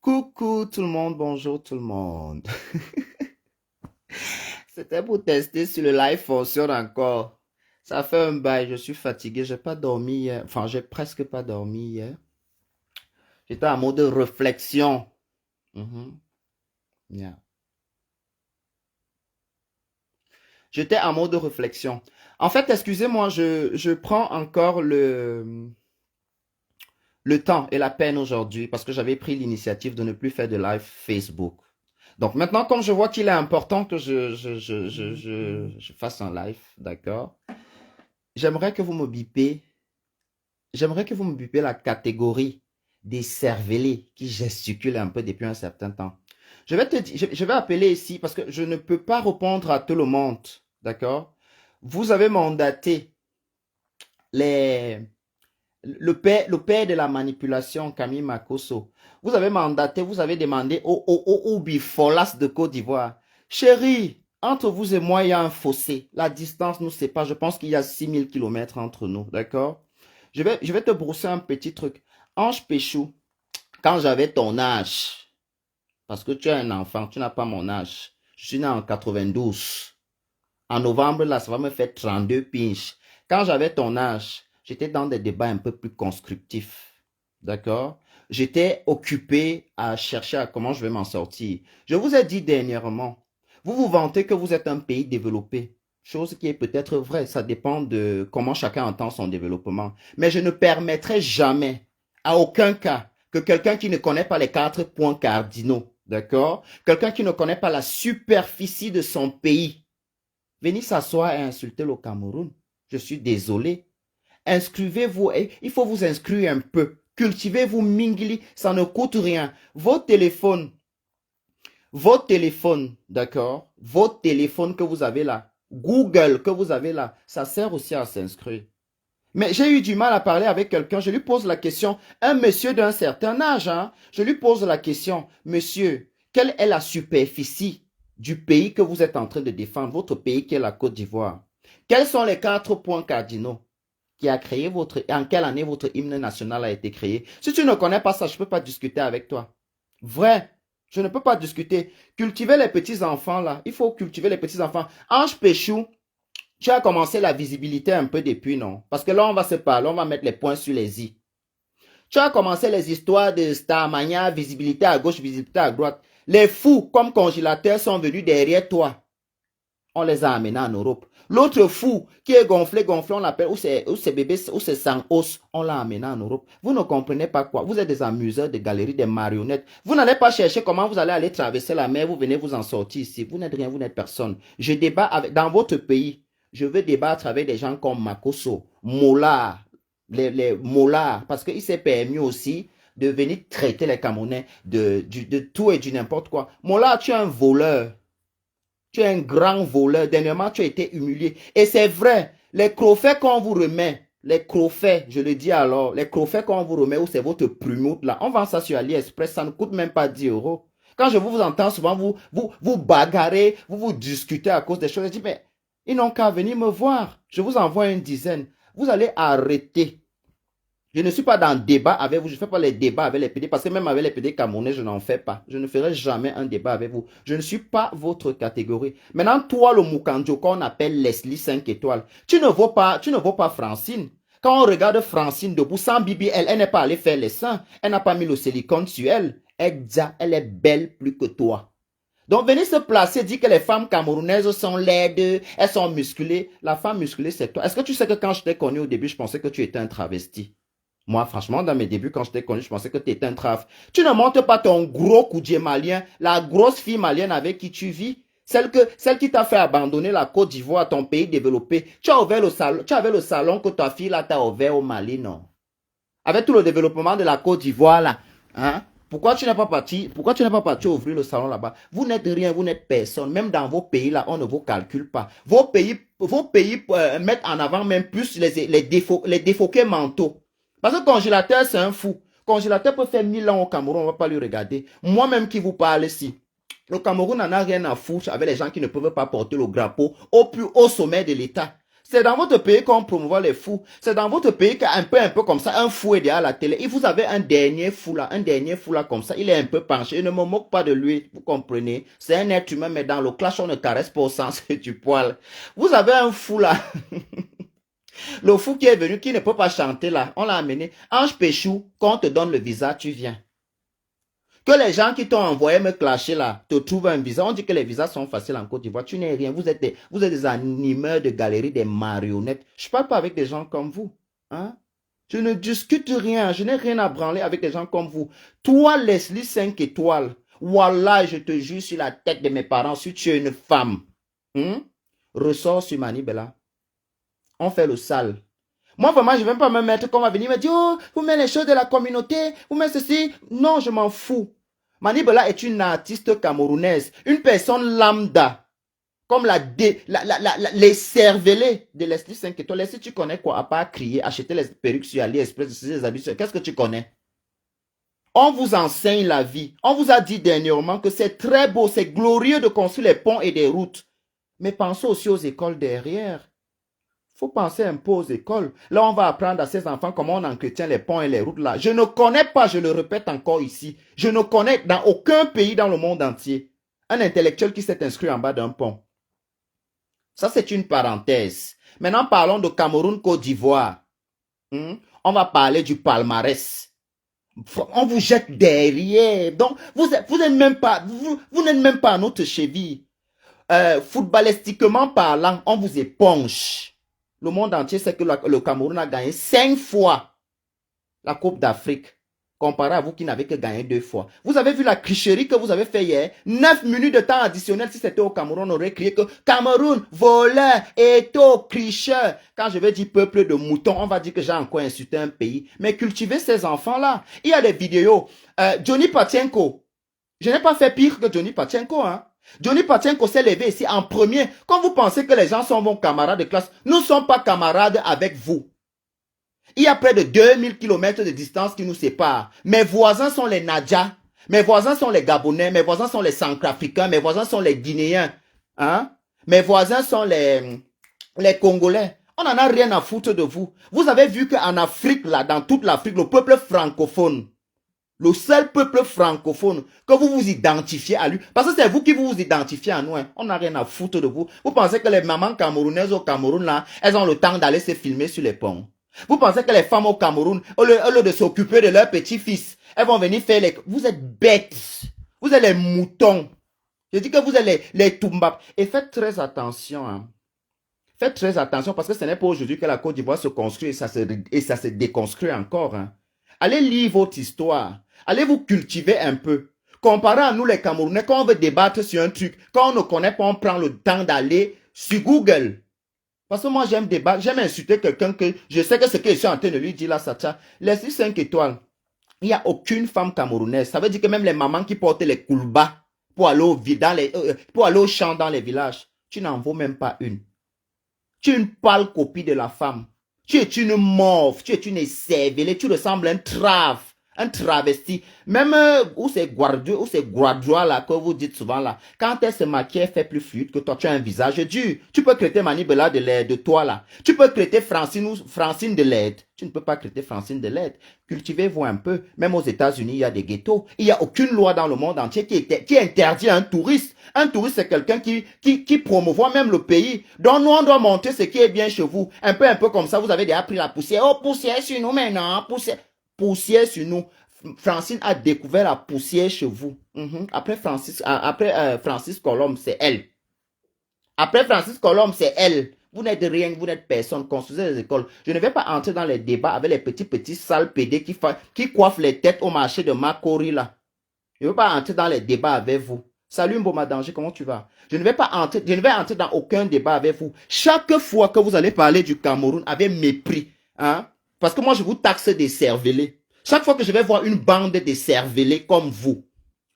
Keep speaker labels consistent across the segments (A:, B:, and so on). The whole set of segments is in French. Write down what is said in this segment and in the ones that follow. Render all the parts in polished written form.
A: Coucou tout le monde, bonjour tout le monde. C'était pour tester si le live fonctionne encore. Ça fait un bail, je suis fatigué, j'ai pas dormi hier. Enfin, j'ai presque pas dormi hier. J'étais en mode réflexion. Mhm, yeah. J'étais en mode réflexion. En fait, excusez-moi, je prends encore le temps et la peine aujourd'hui parce que j'avais pris l'initiative de ne plus faire de live Facebook. Donc maintenant, comme je vois qu'il est important que je fasse un live, d'accord? J'aimerais que vous me bipez, j'aimerais que vous me bipez la catégorie des cervelés qui gesticulent un peu depuis un certain temps. Je vais appeler ici parce que je ne peux pas répondre à tout le monde, d'accord? Vous avez mandaté les, le père de la manipulation, Camille Makosso. Vous avez mandaté, vous avez demandé au bifolas de Côte d'Ivoire. Chérie, entre vous et moi, il y a un fossé. La distance nous sépare. Je pense qu'il y a 6000 kilomètres entre nous, d'accord? Je vais te brosser un petit truc. Ange Péchou, quand j'avais ton âge, parce que tu es un enfant, tu n'as pas mon âge. Je suis né en 92. En novembre, là, ça va me faire 32 pinches. Quand j'avais ton âge, j'étais dans des débats un peu plus constructifs. D'accord? J'étais occupé à chercher à comment je vais m'en sortir. Je vous ai dit dernièrement, vous vous vantez que vous êtes un pays développé. Chose qui est peut-être vraie, ça dépend de comment chacun entend son développement. Mais je ne permettrai jamais, à aucun cas, que quelqu'un qui ne connaît pas les 4 points cardinaux, d'accord? Quelqu'un qui ne connaît pas la superficie de son pays, venir s'asseoir et insulter le Cameroun. Je suis désolé. Inscrivez-vous. Il faut vous inscrire un peu. Cultivez-vous Mingili. Ça ne coûte rien. Vos téléphones, d'accord? Vos téléphones que vous avez là, Google que vous avez là, ça sert aussi à s'inscrire. Mais j'ai eu du mal à parler avec quelqu'un. Je lui pose la question, un monsieur d'un certain âge, hein, je lui pose la question, monsieur, quelle est la superficie du pays que vous êtes en train de défendre, votre pays qui est la Côte d'Ivoire? Quels sont les 4 points cardinaux qui a créé en quelle année votre hymne national a été créé? Si tu ne connais pas ça, je ne peux pas discuter avec toi. Vrai, je ne peux pas discuter. Cultiver les petits-enfants là, il faut cultiver les petits-enfants. Ange Péchou, tu as commencé la visibilité un peu depuis, non? Parce que là, on va se parler, on va mettre les points sur les i. Tu as commencé les histoires de Starmania, visibilité à gauche, visibilité à droite. Les fous, comme congélateurs, sont venus derrière toi. On les a amenés en Europe. L'autre fou qui est gonflé, on l'appelle, ou c'est bébé, ou c'est sans os, on l'a amené en Europe. Vous ne comprenez pas quoi. Vous êtes des amuseurs de galeries, des marionnettes. Vous n'allez pas chercher comment vous allez aller traverser la mer, vous venez vous en sortir ici. Vous n'êtes rien, vous n'êtes personne. Je débat dans votre pays. Je veux débattre avec des gens comme Makosso, Mola, les Mola, parce qu'il s'est permis aussi de venir traiter les Camerounais de tout et du n'importe quoi. Mola, tu es un voleur. Tu es un grand voleur. Dernièrement, tu as été humilié. Et c'est vrai, les crofaits qu'on vous remet, les crofaits, je le dis alors, les crofaits qu'on vous remet, où c'est votre plumoute là, on vend ça sur AliExpress, ça ne coûte même pas 10 euros. Quand je vous entends souvent, vous bagarrez, vous discutez à cause des choses, je dis, mais ils n'ont qu'à venir me voir. Je vous envoie une dizaine. Vous allez arrêter. Je ne suis pas dans le débat avec vous. Je ne fais pas les débats avec les PD parce que même avec les PD camerounais, je n'en fais pas. Je ne ferai jamais un débat avec vous. Je ne suis pas votre catégorie. Maintenant, toi, le Mukanjo, qu'on appelle Leslie 5 étoiles, tu ne vaux pas Francine. Quand on regarde Francine debout sans Bibi, elle n'est pas allée faire les seins. Elle n'a pas mis le silicone sur elle. Elle est belle plus que toi. Donc, venez se placer, dire que les femmes camerounaises sont laides, elles sont musclées. La femme musclée, c'est toi. Est-ce que tu sais que quand je t'ai connu au début, je pensais que tu étais un travesti? Moi, franchement, dans mes débuts, quand je t'ai connu, je pensais que tu étais un traf. Tu ne montres pas ton gros coudier malien, la grosse fille malienne avec qui tu vis, celle qui t'a fait abandonner la Côte d'Ivoire, ton pays développé. Tu as ouvert le salon, tu avais le salon que ta fille là t'a ouvert au Mali, non? Avec tout le développement de la Côte d'Ivoire là, hein? Pourquoi tu n'es pas parti ouvrir le salon là-bas? Vous n'êtes rien, vous n'êtes personne. Même dans vos pays là, on ne vous calcule pas. Vos pays mettent en avant même plus les défauqués mentaux. Parce que congélateur, c'est un fou. Congélateur peut faire 1000 ans au Cameroun, on ne va pas lui regarder. Moi-même qui vous parle ici, le Cameroun n'en a rien à foutre avec les gens qui ne peuvent pas porter le drapeau au plus haut sommet de l'État. C'est dans votre pays qu'on promouvoit les fous. C'est dans votre pays qu'un peu comme ça, un fou est derrière la télé. Et vous avez un dernier fou là comme ça. Il est un peu penché. Il ne me moque pas de lui. Vous comprenez? C'est un être humain, mais dans le clash, on ne caresse pas au sens du poil. Vous avez un fou là. Le fou qui est venu, qui ne peut pas chanter là. On l'a amené. Ange Péchou, quand on te donne le visa, tu viens. Que les gens qui t'ont envoyé me clasher là, te trouvent un visa. On dit que les visas sont faciles en Côte d'Ivoire. Tu n'es rien. Vous êtes des animeurs de galerie, des marionnettes. Je ne parle pas avec des gens comme vous. Hein? Je ne discute rien. Je n'ai rien à branler avec des gens comme vous. Toi, Leslie 5 étoiles. Wallah, je te jure sur la tête de mes parents, si tu es une femme. Ressors sur Manibela. On fait le sale. Moi, vraiment, je ne vais pas me mettre qu'on va venir me dire, oh, vous mettez les choses de la communauté, vous mettez ceci. Non, je m'en fous. Manibela est une artiste camerounaise, une personne lambda, comme les cervelés de Leslie 5 étoiles. Leslie, tu connais quoi, à part crier, acheter les perruques sur AliExpress, les habits, qu'est-ce que tu connais? On vous enseigne la vie. On vous a dit dernièrement que c'est très beau, c'est glorieux de construire les ponts et des routes. Mais pensez aussi aux écoles derrière. Il faut penser un peu aux écoles. Là, on va apprendre à ces enfants comment on entretient les ponts et les routes là. Je ne connais pas, je le répète encore ici, je ne connais dans aucun pays dans le monde entier un intellectuel qui s'est inscrit en bas d'un pont. Ça, c'est une parenthèse. Maintenant, parlons de Cameroun, Côte d'Ivoire. On va parler du palmarès. On vous jette derrière. Donc, vous n'êtes même pas, vous n'êtes même pas à notre cheville. Footballistiquement parlant, on vous éponge. Le monde entier sait que le Cameroun a gagné 5 fois la Coupe d'Afrique, comparé à vous qui n'avez que gagné 2 fois. Vous avez vu la tricherie que vous avez fait hier? 9 minutes de temps additionnel, si c'était au Cameroun, on aurait crié que Cameroun, voleur, étau, tricheur. Quand je vais dire peuple de moutons, on va dire que j'ai encore insulté un pays. Mais cultivez ces enfants-là. Il y a des vidéos. Johnny Patienko. Je n'ai pas fait pire que Johnny Patienko, hein. Johnny Patienko s'est levé ici en premier. Quand vous pensez que les gens sont vos camarades de classe, nous ne sommes pas camarades avec vous. Il y a près de 2000 km de distance qui nous séparent. Mes voisins sont les Nadja, mes voisins sont les Gabonais, mes voisins sont les Centrafricains, mes voisins sont les Guinéens. Hein? Mes voisins sont les Congolais. On n'en a rien à foutre de vous. Vous avez vu qu'en Afrique, là, dans toute l'Afrique, le peuple francophone, le seul peuple francophone que vous vous identifiez à lui. Parce que c'est vous qui vous identifiez à nous. Hein. On n'a rien à foutre de vous. Vous pensez que les mamans camerounaises au Cameroun, là, elles ont le temps d'aller se filmer sur les ponts. Vous pensez que les femmes au Cameroun, au lieu de s'occuper de leurs petits-fils, elles vont venir faire les... Vous êtes bêtes. Vous êtes les moutons. Je dis que vous êtes les tumbab. Et faites très attention. Hein. Faites très attention parce que ce n'est pas aujourd'hui que la Côte d'Ivoire se construit et ça se déconstruit encore. Hein. Allez lire votre histoire. Allez vous cultiver un peu. Comparé à nous les Camerounais, quand on veut débattre sur un truc, quand on ne connaît pas, on prend le temps d'aller sur Google. Parce que moi j'aime débattre, j'aime insulter quelqu'un que je sais que ce que je suis en train de lui dire là, ça tient. Les 5 étoiles, il n'y a aucune femme camerounaise. Ça veut dire que même les mamans qui portent les koulbas pour aller au champ dans les villages, tu n'en vaux même pas une. Tu es une pâle copie de la femme. Tu es une morve, tu es une écervelée, tu ressembles à un travesti. Même où c'est Guadoua là, que vous dites souvent là. Quand elle se maquille, elle fait plus fluide que toi. Tu as un visage dur. Tu peux traiter Manibela de toi là. Tu peux traiter Francine de l'aide. Tu ne peux pas traiter Francine de l'aide. Cultivez-vous un peu. Même aux États-Unis, il y a des ghettos. Il n'y a aucune loi dans le monde entier qui interdit à un touriste. Un touriste, c'est quelqu'un qui promouvoit même le pays. Donc nous, on doit montrer ce qui est bien chez vous. Un peu comme ça, vous avez déjà pris la poussière. Oh, poussière sur nous maintenant. Poussière sur nous. Francine a découvert la poussière chez vous. Après Francis Colombe, c'est elle. Après Francis Colombe, c'est elle. Vous n'êtes rien, vous n'êtes personne. Construisez les écoles. Je ne vais pas entrer dans les débats avec les petits sales pédés qui coiffent les têtes au marché de Makori là. Je ne vais pas entrer dans les débats avec vous. Salut Mboma Danger, comment tu vas? Je ne vais entrer dans aucun débat avec vous. Chaque fois que vous allez parler du Cameroun avec mépris, hein, parce que moi je vous taxe des cervelés. Chaque fois que je vais voir une bande de cervelés comme vous,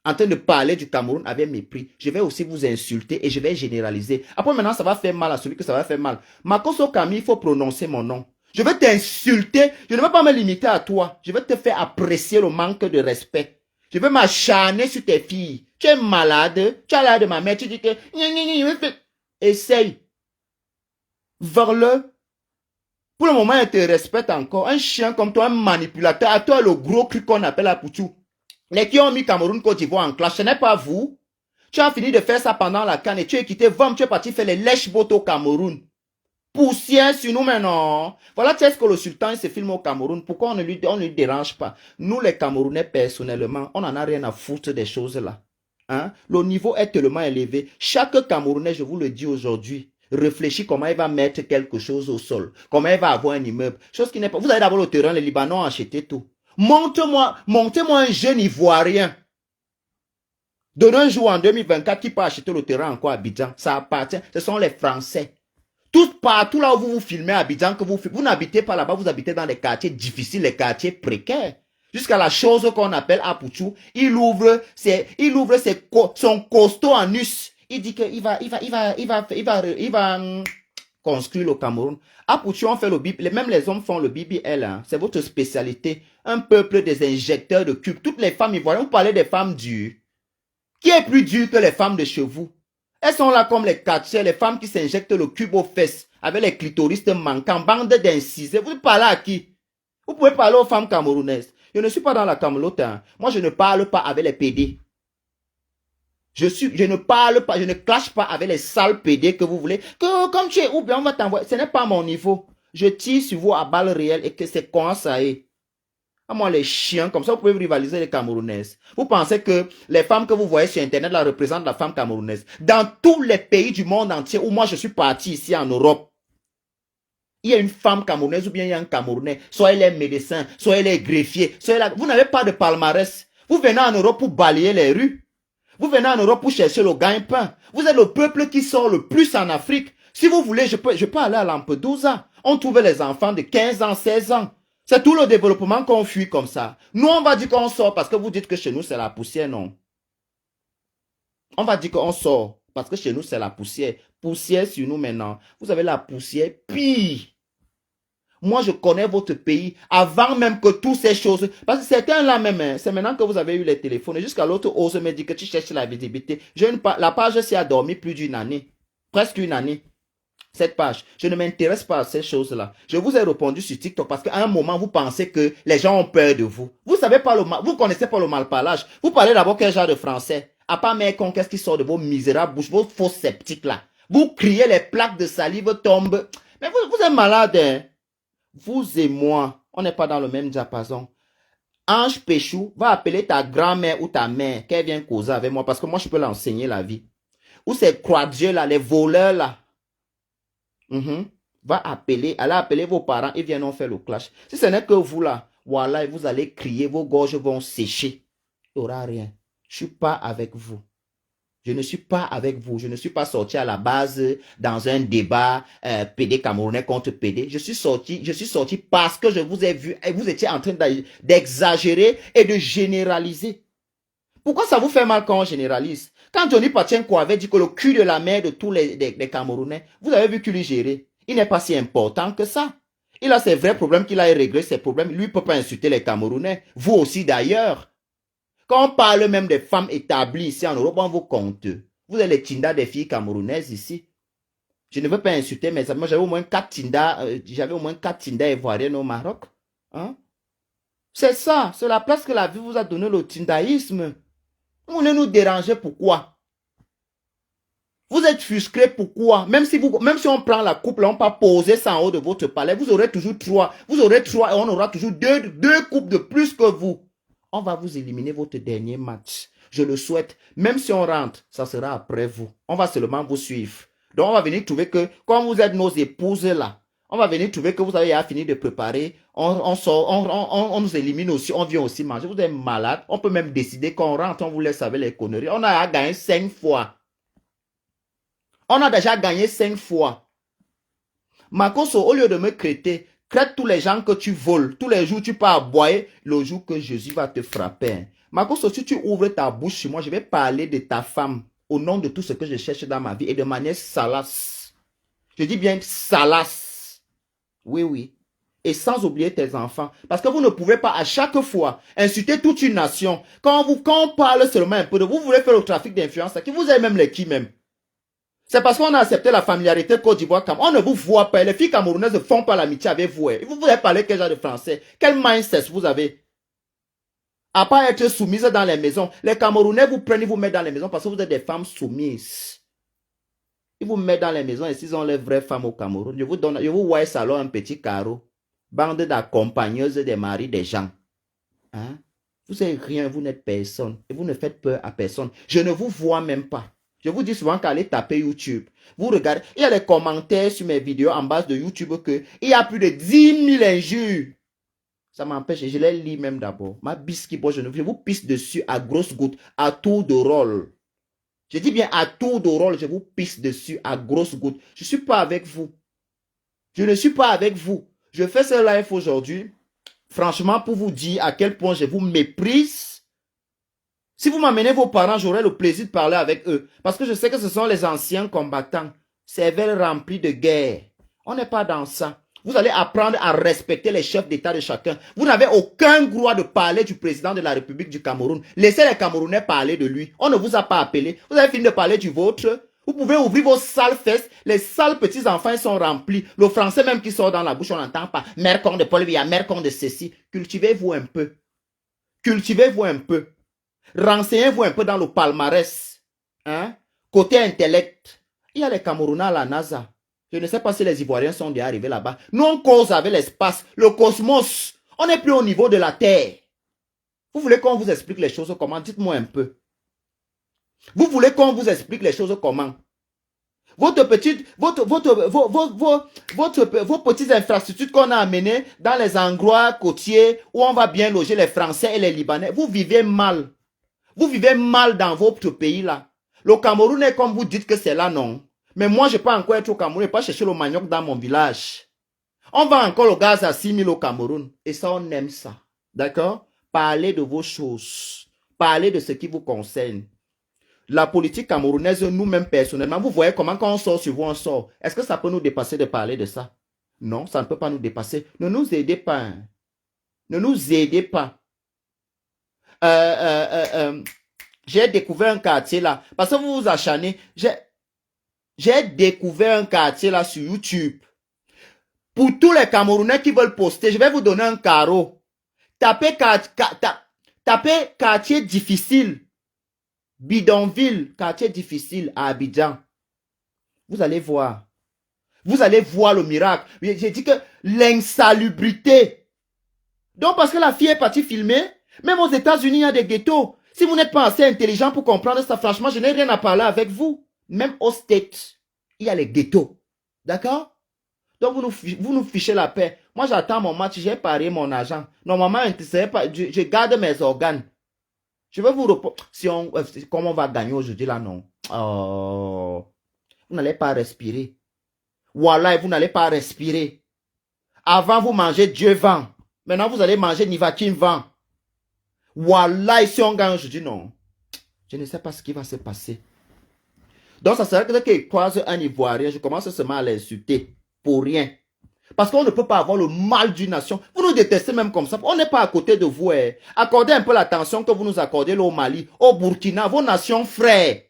A: en train de parler du Cameroun avec mépris, je vais aussi vous insulter et je vais généraliser. Après maintenant, ça va faire mal à celui que ça va faire mal. Makoso Kami, il faut prononcer mon nom. Je vais t'insulter, je ne vais pas me limiter à toi. Je vais te faire apprécier le manque de respect. Je vais m'acharner sur tes filles. Tu es malade, tu as l'air de ma mère, tu dis que... Essaye. vers le. Pour le moment, elle te respecte encore. Un chien comme toi, un manipulateur, à toi le gros cru qu'on appelle la poutou. Les qui ont mis Cameroun Côte d'Ivoire en clash, ce n'est pas vous. Tu as fini de faire ça pendant la canne et tu es quitté Vom, tu es parti faire les lèches-bottes au Cameroun. Poussière sur nous maintenant. Voilà, tu sais ce que le sultan il se filme au Cameroun. Pourquoi on ne lui dérange pas? Nous, les Camerounais, personnellement, on n'en a rien à foutre des choses là. Hein? Le niveau est tellement élevé. Chaque Camerounais, je vous le dis aujourd'hui, réfléchit comment il va mettre quelque chose au sol. Comment il va avoir un immeuble. Chose qui n'est pas. Vous avez d'abord le terrain, les Libanons ont acheté tout. Montez-moi un jeune Ivoirien. De un jour en 2024, qui peut acheter le terrain encore à Abidjan? Ça appartient. Ce sont les Français. Tout partout là où vous vous filmez à Abidjan, que vous n'habitez pas là-bas, vous habitez dans les quartiers difficiles, les quartiers précaires. Jusqu'à la chose qu'on appelle Apouchou, il ouvre son costaud en us. Il dit qu'il va construire le Cameroun. Apouchou, on fait le BBL, même les hommes font le BBL, hein. C'est votre spécialité. Un peuple des injecteurs de cubes. Toutes les femmes ivoiriennes, vous parlez des femmes dures. Qui est plus dur que les femmes de chez vous? Elles sont là comme les catchers, les femmes qui s'injectent le cube aux fesses, avec les clitoristes manquants, bande d'incisés. Vous parlez à qui? Vous pouvez parler aux femmes camerounaises. Je ne suis pas dans la camelote. Hein. Moi, je ne parle pas avec les PD. Je ne parle pas, je ne clash pas avec les sales PD que vous voulez. Que comme tu es ou bien on va t'envoyer. Ce n'est pas mon niveau. Je tire sur vous à balles réelles et que c'est quand ça est. À moi, les chiens, comme ça, vous pouvez rivaliser les Camerounaises. Vous pensez que les femmes que vous voyez sur Internet, là, représentent la femme camerounaise. Dans tous les pays du monde entier où moi, je suis parti ici en Europe, il y a une femme camerounaise ou bien il y a un Camerounais. Soit elle est médecin, soit elle est greffier, soit elle a... Vous n'avez pas de palmarès. Vous venez en Europe pour balayer les rues. Vous venez en Europe pour chercher le gagne-pain. Vous êtes le peuple qui sort le plus en Afrique. Si vous voulez, je peux aller à Lampedusa. On trouve les enfants de 15 ans, 16 ans. C'est tout le développement qu'on fuit comme ça. Nous, on va dire qu'on sort parce que vous dites que chez nous, c'est la poussière, non. On va dire qu'on sort parce que chez nous, c'est la poussière. Poussière sur nous maintenant. Vous avez la poussière pire. Moi, je connais votre pays avant même que toutes ces choses. Parce que certains là même, c'est maintenant que vous avez eu les téléphones. Et jusqu'à l'autre ose me dire que tu cherches la visibilité. La page s'y a dormi plus d'une année. Presque une année. Cette page. Je ne m'intéresse pas à ces choses-là. Je vous ai répondu sur TikTok parce qu'à un moment, vous pensez que les gens ont peur de vous. Vous savez pas vous connaissez pas le malparlage. Vous parlez d'abord quel genre de français. À part mes cons, qu'est-ce qui sort de vos misérables bouches, vos faux sceptiques là. Vous criez, les plaques de salive tombent. Mais vous êtes malade, hein? Vous et moi, on n'est pas dans le même diapason. Ange Péchou va appeler ta grand-mère ou ta mère qu'elle vienne causer avec moi parce que moi, je peux l'enseigner la vie. Ou ces croix-dieu là, les voleurs là. Va appeler, allez appeler vos parents, ils viennent faire le clash. Si ce n'est que vous là, voilà, vous allez crier, vos gorges vont sécher. Il n'y aura rien. Je ne suis pas avec vous. Je ne suis pas avec vous. Je ne suis pas sorti à la base dans un débat PD camerounais contre PD. Je suis sorti parce que je vous ai vu et vous étiez en train d'exagérer et de généraliser. Pourquoi ça vous fait mal quand on généralise? Quand Johnny Pachenko avait dit que le cul de la mère de tous les Camerounais, vous avez vu qu'il lui gérait. Il n'est pas si important que ça. Il a ses vrais problèmes qu'il a réglé ses problèmes. Lui ne peut pas insulter les Camerounais. Vous aussi d'ailleurs. Quand on parle même des femmes établies ici en Europe, on vous compte. Vous êtes les tindas des filles camerounaises ici. Je ne veux pas insulter mes amis. Moi, j'avais au moins 4 tindas ivoiriennes au Maroc. Hein? C'est ça. C'est la place que la vie vous a donné, le tindaïsme. Vous voulez nous déranger, pourquoi? Vous êtes frustré, pourquoi? Même si on prend la coupe, là, on peut poser ça en haut de votre palais, vous aurez toujours 3. Vous aurez 3 et on aura toujours deux coupes de plus que vous. On va vous éliminer votre dernier match. Je le souhaite. Même si on rentre, ça sera après vous. On va seulement vous suivre. Donc, on va venir trouver que, comme vous êtes nos épouses là, on va venir trouver que vous avez fini de préparer. On sort, on nous élimine aussi, on vient aussi manger. Vous êtes malade. On peut même décider qu'on rentre, on vous laisse avec les conneries. On a gagné 5 fois. On a déjà gagné 5 fois. Makoso, au lieu de me crêter, crête tous les gens que tu voles. Tous les jours, tu peux aboyer le jour que Jésus va te frapper. Makoso, si tu ouvres ta bouche sur moi, je vais parler de ta femme au nom de tout ce que je cherche dans ma vie et de manière salace. Je dis bien salace. Oui, oui. Et sans oublier tes enfants. Parce que vous ne pouvez pas à chaque fois insulter toute une nation. Quand on parle seulement un peu de vous, voulez faire le trafic d'influence, qui vous avez même les qui même. C'est parce qu'on a accepté la familiarité Côte d'Ivoire. On ne vous voit pas. Les filles camerounaises ne font pas l'amitié avec vous. Vous avez parlé quel genre de français? Quel mindset vous avez? À part être soumise dans les maisons. Les Camerounais vous prennent, ils vous mettent dans les maisons parce que vous êtes des femmes soumises. Ils vous mettent dans les maisons et s'ils ont les vraies femmes au Cameroun, je vous vois salon un petit carreau. Bande d'accompagneuses des maris des gens. Hein? Vous n'êtes rien, vous n'êtes personne. Et vous ne faites peur à personne. Je ne vous vois même pas. Je vous dis souvent qu'allez taper YouTube. Vous regardez, il y a des commentaires sur mes vidéos en base de YouTube que il y a plus de 10 000 injures. Ça m'empêche, je les lis même d'abord. Ma bise qui boit, je vous pisse dessus à grosses gouttes, à tour de rôle. Je dis bien à tour de rôle, je vous pisse dessus à grosses gouttes. Je ne suis pas avec vous. Je ne suis pas avec vous. Je fais ce live aujourd'hui, franchement, pour vous dire à quel point je vous méprise. Si vous m'amenez vos parents, j'aurai le plaisir de parler avec eux. Parce que je sais que ce sont les anciens combattants. Cervelle remplie de guerre. On n'est pas dans ça. Vous allez apprendre à respecter les chefs d'État de chacun. Vous n'avez aucun droit de parler du président de la République du Cameroun. Laissez les Camerounais parler de lui. On ne vous a pas appelé. Vous avez fini de parler du vôtre. Vous pouvez ouvrir vos sales fesses. Les sales petits enfants ils sont remplis. Le français même qui sort dans la bouche, on n'entend pas. Mère con de Paul Biya, mère con de ceci. Cultivez-vous un peu. Cultivez-vous un peu. Renseignez-vous un peu dans le palmarès. Hein? Côté intellect, il y a les Camerounais à la NASA. Je ne sais pas si les Ivoiriens sont déjà arrivés là-bas. Nous, on cause avec l'espace, le cosmos. On n'est plus au niveau de la Terre. Vous voulez qu'on vous explique les choses comment? Dites-moi un peu. Vous voulez qu'on vous explique les choses comment? Vos petites infrastructures qu'on a amenées dans les endroits côtiers où on va bien loger les Français et les Libanais, vous vivez mal. Vous vivez mal dans votre pays là. Le Cameroun est comme vous dites que c'est là, non. Mais moi, je peux encore être au Cameroun et pas chercher le manioc dans mon village. On vend encore le gaz à 6 000 au Cameroun. Et ça, on aime ça. D'accord? Parlez de vos choses. Parlez de ce qui vous concerne. La politique camerounaise, nous-mêmes personnellement, vous voyez comment quand on sort sur vous, on sort. Est-ce que ça peut nous dépasser de parler de ça? Non, ça ne peut pas nous dépasser. Ne nous aidez pas. Hein. Ne nous aidez pas. J'ai découvert un quartier là. Parce que vous vous acharnez. J'ai découvert un quartier là sur YouTube. Pour tous les Camerounais qui veulent poster, je vais vous donner un carreau. Tapez quartier difficile. Bidonville, quartier difficile à Abidjan. Vous allez voir. Vous allez voir le miracle. J'ai dit que l'insalubrité. Donc parce que la fille est partie filmer, même aux États-Unis, il y a des ghettos. Si vous n'êtes pas assez intelligent pour comprendre ça, franchement, je n'ai rien à parler avec vous. Même aux States, il y a les ghettos. D'accord? Donc vous nous fichez la paix. Moi, j'attends mon match, j'ai parié mon argent. Normalement, je garde mes organes. Je vais vous répondre. Comment on va gagner aujourd'hui là, non? Oh, vous n'allez pas respirer. Voilà, vous n'allez pas respirer. Avant, vous mangez Dieu vent. Maintenant, vous allez manger Nivakin vent. Voilà, si on gagne aujourd'hui, non. Je ne sais pas ce qui va se passer. Donc, ça serait que dès qu'il croise un Ivoirien, je commence seulement à l'insulter. Pour rien. Parce qu'on ne peut pas avoir le mal d'une nation. Vous nous détestez même comme ça. On n'est pas à côté de vous. Hein. Accordez un peu l'attention que vous nous accordez là, au Mali, au Burkina, vos nations frères.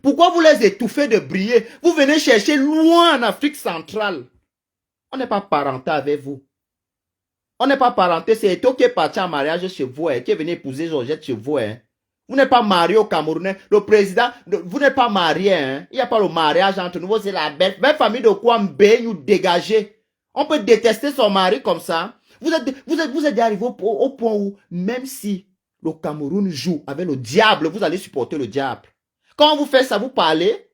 A: Pourquoi vous les étouffez de briller? Vous venez chercher loin en Afrique centrale. On n'est pas parenté avec vous. On n'est pas parenté. C'est Eto qui est parti en mariage chez vous, hein, qui est venu épouser Georgette chez vous. Hein. Vous n'êtes pas marié au Camerounais. Le président, vous n'êtes pas marié. Hein. Il n'y a pas le mariage entre nous. C'est la belle famille de quoi nous dégager. On peut détester son mari comme ça. Vous êtes arrivé au point où, même si le Cameroun joue avec le diable, vous allez supporter le diable. Quand on vous fait ça, vous parlez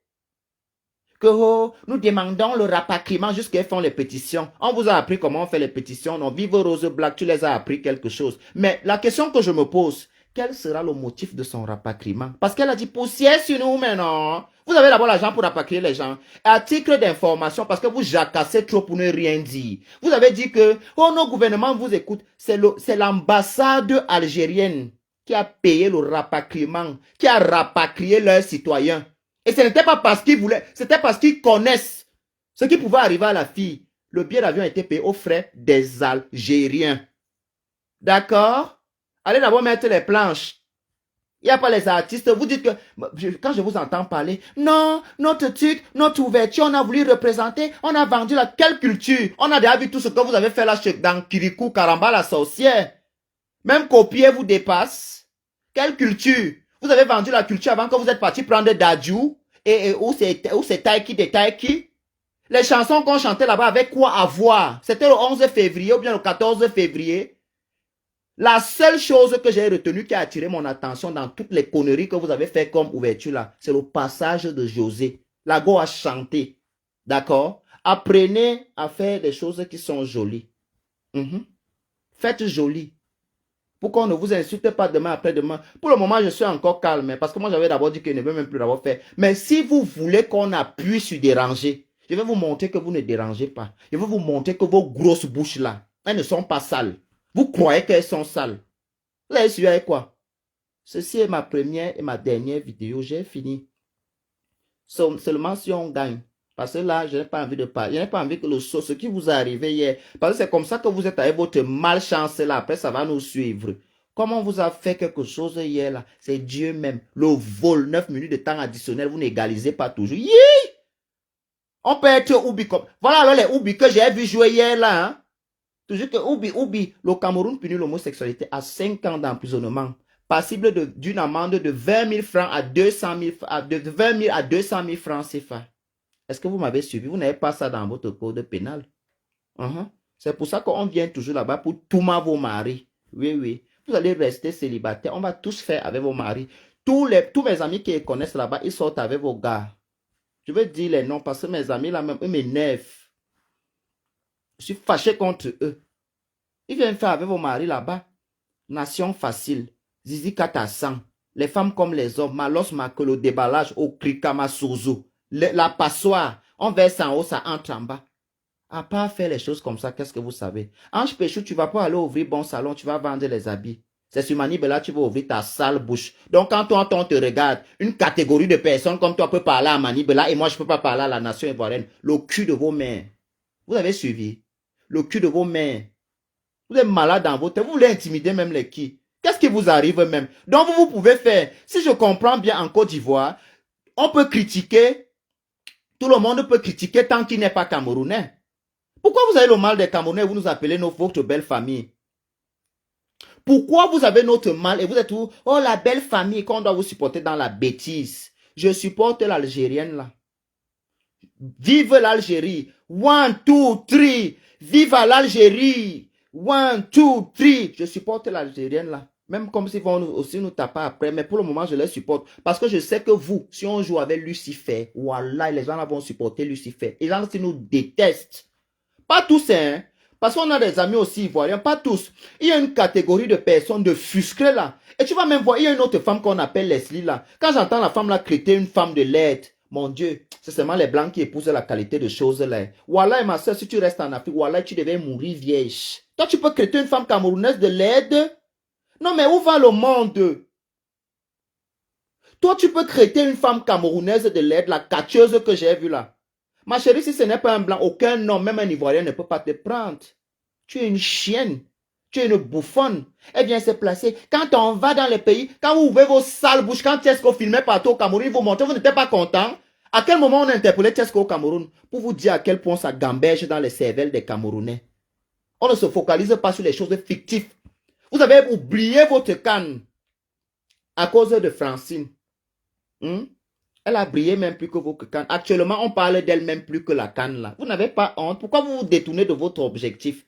A: que oh, nous demandons le rapatriement jusqu'à font les pétitions. On vous a appris comment on fait les pétitions. Non, Vive Rose Black, tu les as appris quelque chose. Mais la question que je me pose, quel sera le motif de son rapatriement? Parce qu'elle a dit poussière sur nous, mais non. Vous avez d'abord l'argent pour rapatrier les gens. À titre d'information, parce que vous jacassez trop pour ne rien dire. Vous avez dit que, oh, nos gouvernements vous écoutent. C'est l'ambassade algérienne qui a payé le rapatriement, qui a rapatrié leurs citoyens. Et ce n'était pas parce qu'ils voulaient, c'était parce qu'ils connaissent ce qui pouvait arriver à la fille. Le billet d'avion a été payé aux frais des Algériens. D'accord? Allez d'abord mettre les planches. Il n'y a pas les artistes. Vous dites que, quand je vous entends parler, non, notre truc, notre ouverture, on a voulu représenter, on a vendu la quelle culture. On a déjà vu tout ce que vous avez fait là dans Kirikou, Karamba, la sorcière. Même copier vous dépasse. Quelle culture? Vous avez vendu la culture avant que vous êtes parti prendre Dadju où c'est Taiki de Taiki. Les chansons qu'on chantait là-bas avec quoi avoir? C'était le 11 février ou bien le 14 février. La seule chose que j'ai retenue qui a attiré mon attention dans toutes les conneries que vous avez fait comme ouverture là, c'est le passage de José. La go a chanté. D'accord? Apprenez à faire des choses qui sont jolies. Faites joli. Pourquoi on ne vous insulte pas demain après-demain? Pour le moment, je suis encore calme parce que moi, j'avais d'abord dit que je ne veux même plus l'avoir fait. Mais si vous voulez qu'on appuie sur déranger, je vais vous montrer que vous ne dérangez pas. Je vais vous montrer que vos grosses bouches là, elles ne sont pas sales. Vous croyez qu'elles sont sales. Vous avez suivi avec quoi? Ceci est ma première et ma dernière vidéo. J'ai fini. Seulement si on gagne. Parce que là, je n'ai pas envie de parler. Je n'ai pas envie que ce qui vous est arrivé hier. Parce que c'est comme ça que vous êtes avec votre malchance là. Après, ça va nous suivre. Comment on vous a fait quelque chose hier là? C'est Dieu même. Le vol, 9 minutes de temps additionnel, vous n'égalisez pas toujours. Yee! On peut être Oubi comme... Voilà alors les Oubi que j'ai vu jouer hier là. Hein? Toujours que Oubi, le Cameroun punit l'homosexualité à 5 ans d'emprisonnement. Passible d'une amende de 20 000 francs à 200 000, de 20 000 à 200 000 francs CFA. Est-ce que vous m'avez suivi? Vous n'avez pas ça dans votre code pénal. C'est pour ça qu'on vient toujours là-bas pour tout vos maris. Oui, oui. Vous allez rester célibataire. On va tous faire avec vos maris. Tous mes amis qui les connaissent là-bas, ils sortent avec vos gars. Je vais dire les noms parce que mes amis là-même, eux m'énervent. Je suis fâché contre eux. Ils viennent faire avec vos maris là-bas. Nation facile. Zizi Katassan. Les femmes comme les hommes. Malos Makolo, déballage au Krikama Souzou. La passoire. On verse en haut, ça entre en bas. À part faire les choses comme ça, qu'est-ce que vous savez? Ange Péchou, tu vas pas aller ouvrir bon salon, tu vas vendre les habits. C'est sur Manibela, tu vas ouvrir ta sale bouche. Donc quand on te regarde, une catégorie de personnes comme toi peut parler à Manibela et moi je peux pas parler à la nation ivoirienne. Le cul de vos mains. Vous avez suivi? Le cul de vos mains. Vous êtes malade dans votre tête. Vous voulez intimider même les qui? Qu'est-ce qui vous arrive même? Donc vous pouvez faire. Si je comprends bien en Côte d'Ivoire, on peut critiquer. Tout le monde peut critiquer tant qu'il n'est pas camerounais. Pourquoi vous avez le mal des Camerounais et vous nous appelez votre belle famille? Pourquoi vous avez notre mal et vous êtes où? Oh, la belle famille qu'on doit vous supporter dans la bêtise. Je supporte l'Algérienne là. Vive l'Algérie. 1, 2, 3. Vive l'Algérie. 1, 2, 3. Je supporte l'Algérienne là. Même comme s'ils vont aussi nous taper après. Mais pour le moment, je les supporte. Parce que je sais que vous, si on joue avec Lucifer, voilà, les gens là vont supporter Lucifer. Et les gens qui nous détestent. Pas tous, hein. Parce qu'on a des amis aussi ivoiriens, pas tous. Il y a une catégorie de personnes de fuscrés là. Et tu vas même voir, il y a une autre femme qu'on appelle Leslie là. Quand j'entends la femme là traiter une femme de laide, mon Dieu, c'est seulement les blancs qui épousent la qualité de choses là. Voilà, ma soeur, si tu restes en Afrique, voilà, tu devais mourir vieille. Toi, tu peux traiter une femme camerounaise de laide? Non, mais où va le monde? Toi, tu peux traiter une femme camerounaise de laide, la catcheuse que j'ai vue là. Ma chérie, si ce n'est pas un blanc, aucun homme, même un Ivoirien, ne peut pas te prendre. Tu es une chienne. Tu es une bouffonne. Elle vient se placer. Quand on va dans les pays, quand vous ouvrez vos sales bouches, quand Tesco filmait partout au Cameroun, vous montrez, vous n'étiez pas content. À quel moment on a interpellé Tesco au Cameroun? Pour vous dire à quel point ça gamberge dans les cervelles des Camerounais. On ne se focalise pas sur les choses fictives. Vous avez oublié votre canne à cause de Francine. Elle a brillé même plus que votre canne. Actuellement, on parle d'elle même plus que la canne là. Vous n'avez pas honte. Pourquoi vous vous détournez de votre objectif?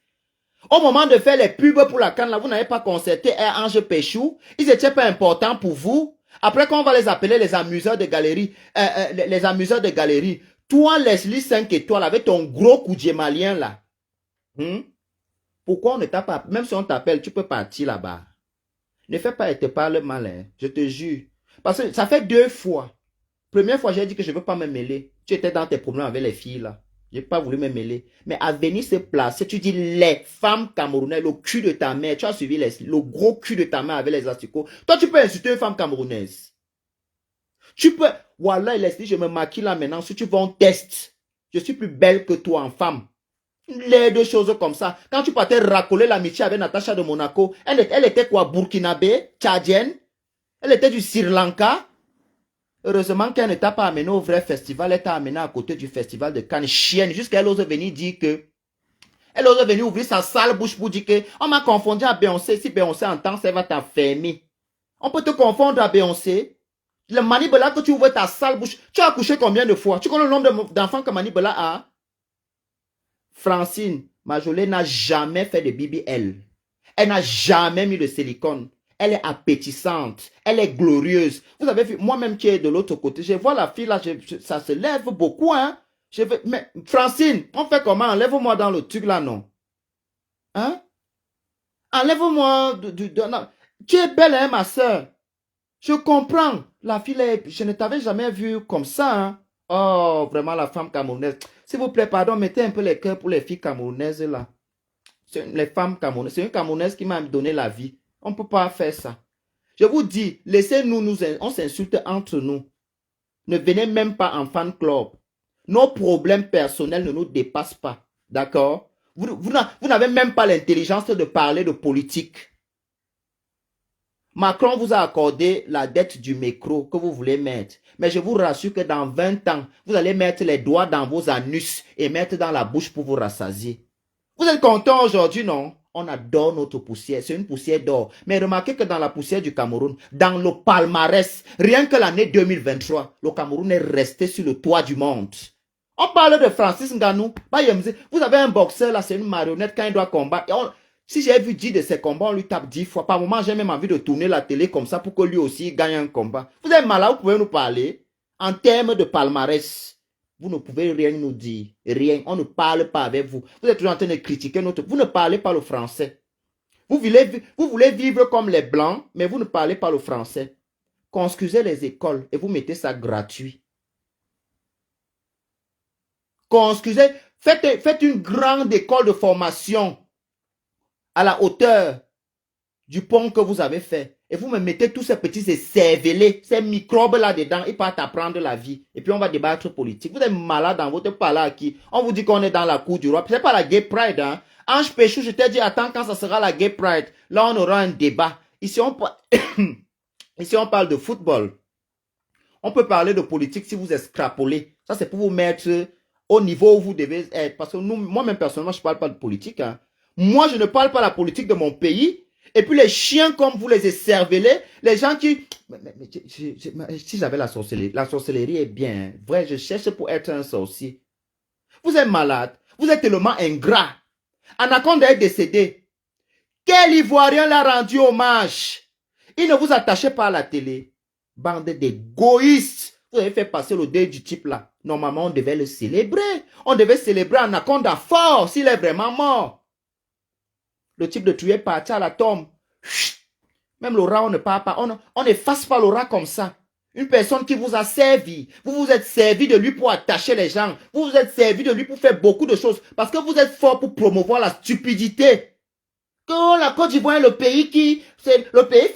A: Au moment de faire les pubs pour la canne là, vous n'avez pas concerté Ange Péchou. Ils n'étaient pas importants pour vous. Après, quand on va les appeler les amuseurs de galerie, les amuseurs de galerie, toi, Leslie 5 étoiles, avec ton gros coudier malien là. Pourquoi on ne t'a pas... Même si on t'appelle, tu peux partir là-bas. Ne fais pas et te parle mal, hein. Je te jure. Parce que ça fait 2 fois. Première fois, j'ai dit que je ne veux pas me mêler. Tu étais dans tes problèmes avec les filles là. Je n'ai pas voulu me mêler. Mais à venir se placer, tu dis les femmes camerounaises, le cul de ta mère. Tu as suivi le gros cul de ta mère avec les asticots. Toi, tu peux insulter une femme camerounaise. Tu peux... Voilà, Leslie, je me maquille là maintenant. Si tu vas en test, je suis plus belle que toi en femme. Les deux choses comme ça. Quand tu partais racoler l'amitié avec Natacha de Monaco, elle était quoi? Burkinabé? Tchadienne? Elle était du Sri Lanka. Heureusement qu'elle ne t'a pas amené au vrai festival, elle t'a amené à côté du festival de Cannes. Chienne, jusqu'à elle ose venir dire que... Elle ose venir ouvrir sa sale bouche pour dire que on m'a confondu à Beyoncé. Si Beyoncé entend, ça va t'enfermer. On peut te confondre à Beyoncé. Le Manibela que tu ouvres ta sale bouche. Tu as accouché combien de fois? Tu connais le nombre d'enfants que Manibela a? Francine Majolé n'a jamais fait de BBL. Elle n'a jamais mis de silicone. Elle est appétissante. Elle est glorieuse. Vous avez vu, moi-même qui est de l'autre côté, je vois la fille là, ça se lève beaucoup, hein. Mais Francine, on fait comment? Enlève-moi dans le truc là, non? Hein? Enlève-moi. Tu es belle, hein, ma soeur? Je comprends. La fille, je ne t'avais jamais vue comme ça, hein. Oh, vraiment, la femme camerounaise. S'il vous plaît, pardon, mettez un peu les cœurs pour les filles camerounaises là. Les femmes camerounaises. C'est une camerounaise qui m'a donné la vie. On ne peut pas faire ça. Je vous dis, laissez-nous, on s'insulte entre nous. Ne venez même pas en fan club. Nos problèmes personnels ne nous dépassent pas. D'accord? Vous n'avez même pas l'intelligence de parler de politique. Macron vous a accordé la dette du micro que vous voulez mettre. Mais je vous rassure que dans 20 ans, vous allez mettre les doigts dans vos anus et mettre dans la bouche pour vous rassasier. Vous êtes content aujourd'hui, non? On adore notre poussière. C'est une poussière d'or. Mais remarquez que dans la poussière du Cameroun, dans le palmarès, rien que l'année 2023, le Cameroun est resté sur le toit du monde. On parle de Francis Ngannou. Vous avez un boxeur là, c'est une marionnette quand il doit combattre. Si j'ai vu 10 de ses combats, on lui tape 10 fois. Par moment, j'ai même envie de tourner la télé comme ça pour que lui aussi gagne un combat. Vous êtes malade, vous pouvez nous parler. En termes de palmarès, vous ne pouvez rien nous dire. Rien. On ne parle pas avec vous. Vous êtes toujours en train de critiquer notre... Vous ne parlez pas le français. Vous voulez vivre comme les Blancs, mais vous ne parlez pas le français. Construisez les écoles et vous mettez ça gratuit. Construisez, faites une grande école de formation à la hauteur du pont que vous avez fait. Et vous me mettez tous ces petits cervelés, ces microbes là-dedans, ils partent apprendre la vie. Et puis on va débattre politique. Vous êtes malade dans votre palais à qui? On vous dit qu'on est dans la cour du roi. C'est pas la Gay Pride, hein. Ange Péchou, je t'ai dit, attends quand ça sera la Gay Pride. Là, on aura un débat. Ici, Ici, on parle de football. On peut parler de politique si vous extrapolez. Ça, c'est pour vous mettre au niveau où vous devez être. Parce que moi-même, personnellement, je ne parle pas de politique. Hein. Moi, je ne parle pas de la politique de mon pays. Et puis, les chiens comme vous, les écervelés, les gens qui... si j'avais la sorcellerie est bien. Vrai, je cherche pour être un sorcier. Vous êtes malade. Vous êtes tellement ingrat. Anaconda est décédé. Quel Ivoirien l'a rendu hommage? Il ne vous attachez pas à la télé. Bande d'égoïstes. Vous avez fait passer le deuil du type là. Normalement, on devait le célébrer. On devait célébrer Anaconda fort s'il est vraiment mort. Le type de tuer parti à la tombe. Chut. Même le rat, on ne parle pas. On n'efface pas le rat comme ça. Une personne qui vous a servi. Vous vous êtes servi de lui pour attacher les gens. Vous vous êtes servi de lui pour faire beaucoup de choses. Parce que vous êtes fort pour promouvoir la stupidité. Que la Côte d'Ivoire est le pays qui... C'est le pays...